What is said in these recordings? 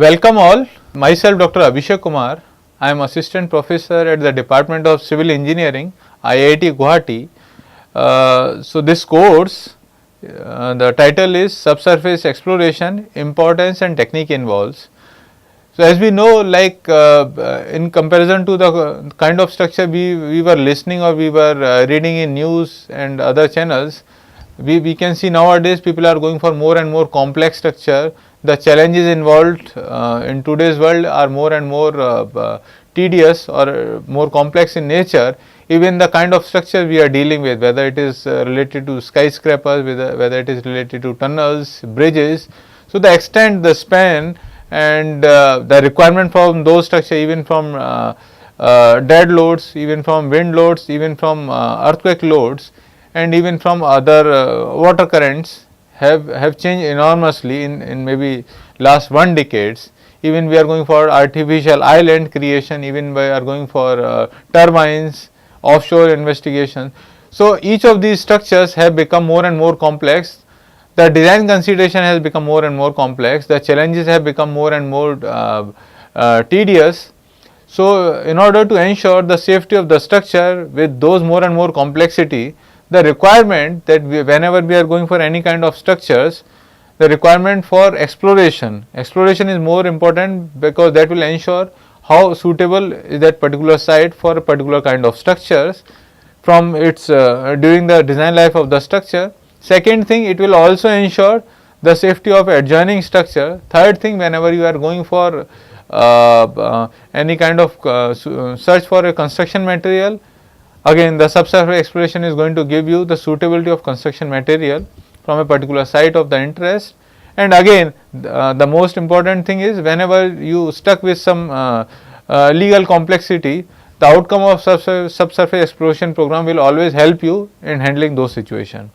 Welcome all. Myself Dr. Abhishek Kumar. I am Assistant Professor at the Department of Civil Engineering, IIT Guwahati. So this course, the title is Subsurface Exploration, Importance and Technique Involves. So as we know, like in comparison to the kind of structure we were listening or we were reading in news and other channels, we can see nowadays people are going for more and more complex structure. The challenges involved in today's world are more and more tedious or more complex in nature. Even the kind of structure we are dealing with, whether it is related to skyscrapers, whether it is related to tunnels, bridges. So the extent, the span and the requirement from those structures, even from dead loads, even from wind loads, even from earthquake loads and even from other water currents have changed enormously in maybe last 1 decades. Even we are going for artificial island creation, even we are going for turbines, offshore investigation. So each of these structures have become more and more complex. The design consideration has become more and more complex. The challenges have become more and more tedious. So in order to ensure the safety of the structure with those more and more complexity, the requirement that whenever we are going for any kind of structures, the requirement for exploration is more important, because that will ensure how suitable is that particular site for a particular kind of structures from its during the design life of the structure. Second thing, it will also ensure the safety of adjoining structure. Third thing, whenever you are going for any kind of search for a construction material, again the subsurface exploration is going to give you the suitability of construction material from a particular site of the interest. And again the most important thing is, whenever you stuck with some legal complexity, the outcome of subsurface exploration program will always help you in handling those situations.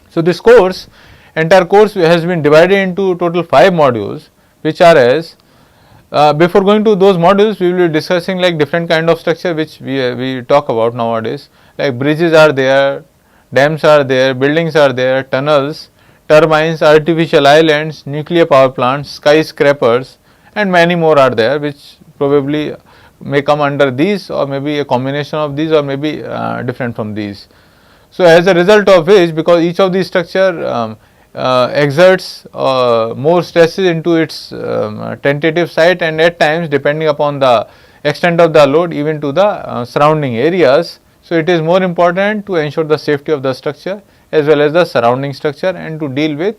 So this entire course has been divided into total 5 modules, which are as before going to those modules, we will be discussing like different kind of structure which we talk about nowadays, like bridges are there, dams are there, buildings are there, tunnels, turbines, artificial islands, nuclear power plants, skyscrapers and many more are there, which probably may come under these, or maybe a combination of these, or maybe different from these. So as a result of which, because each of these structure exerts more stresses into its tentative site, and at times depending upon the extent of the load even to the surrounding areas. So it is more important to ensure the safety of the structure as well as the surrounding structure, and to deal with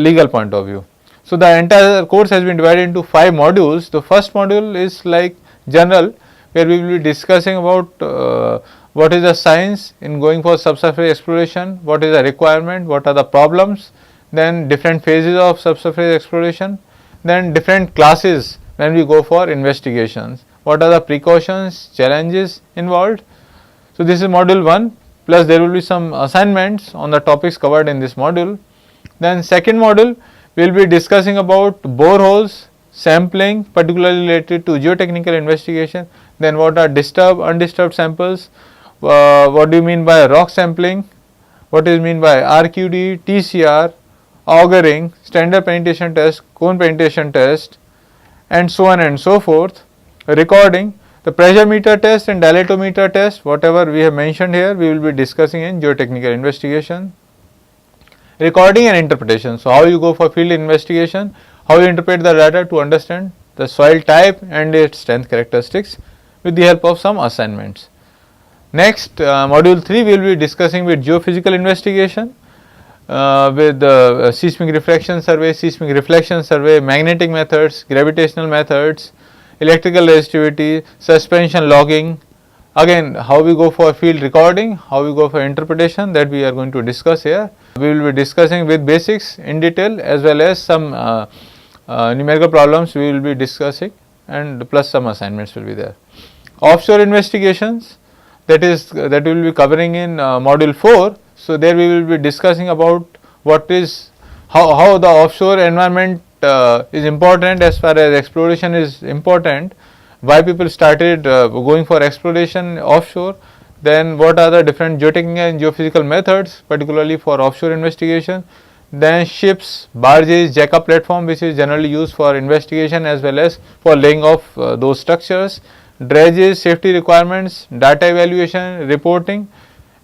legal point of view. So the entire course has been divided into 5 modules. The first module is like general, where we will be discussing about what is the science in going for subsurface exploration, what is the requirement, what are the problems, then different phases of subsurface exploration, then different classes when we go for investigations, what are the precautions, challenges involved. So this is module 1, plus there will be some assignments on the topics covered in this module. Then second module, we will be discussing about boreholes, sampling, particularly related to geotechnical investigation, then what are disturbed, undisturbed samples, what do you mean by rock sampling, what is mean by RQD, TCR, augering, standard penetration test, cone penetration test, and so on and so forth. Recording, the pressure meter test and dilatometer test, whatever we have mentioned here, we will be discussing in geotechnical investigation. Recording and interpretation, so how you go for field investigation, how you interpret the data to understand the soil type and its strength characteristics with the help of some assignments. Next, module 3 we will be discussing with geophysical investigation with seismic refraction survey, seismic reflection survey, magnetic methods, gravitational methods, electrical resistivity, suspension logging. Again, how we go for field recording, how we go for interpretation, that we are going to discuss here. We will be discussing with basics in detail, as well as some numerical problems we will be discussing, and plus some assignments will be there. Offshore investigations, that we will be covering in module 4. So there we will be discussing about what is how the offshore environment is important as far as exploration is important, why people started going for exploration offshore, then what are the different geotechnical and geophysical methods particularly for offshore investigation, then ships, barges, jack-up platform, which is generally used for investigation as well as for laying off those structures, dredges, safety requirements, data evaluation, reporting,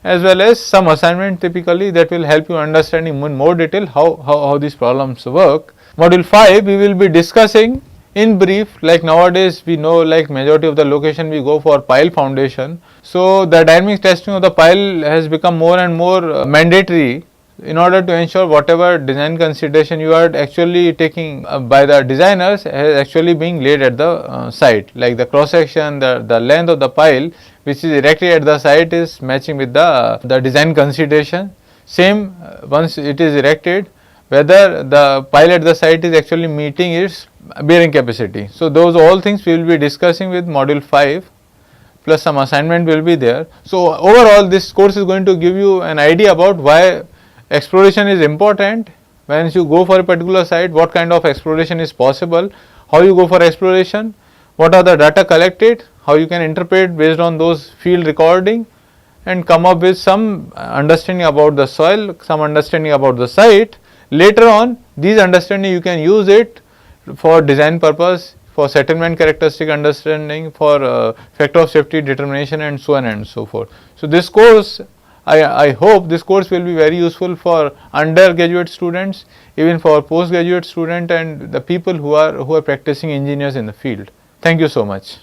as well as some assignment typically that will help you understand in more detail how these problems work. Module 5 we will be discussing in brief, like nowadays we know like majority of the location we go for pile foundation. So the dynamic testing of the pile has become more and more mandatory in order to ensure whatever design consideration you are actually taking by the designers is actually being laid at the site, like the cross section, the length of the pile which is erected at the site is matching with the design consideration. Same once it is erected, whether the pile at the site is actually meeting its bearing capacity. So those all things we will be discussing with module 5, plus some assignment will be there. So overall this course is going to give you an idea about why exploration is important. Once you go for a particular site, what kind of exploration is possible, how you go for exploration, what are the data collected, how you can interpret based on those field recording and come up with some understanding about the soil, some understanding about the site. Later on these understanding you can use it for design purpose, for settlement characteristic understanding, for factor of safety determination and so on and so forth. So this course, I hope this course will be very useful for undergraduate students, even for postgraduate student and the people who are practicing engineers in the field. Thank you so much.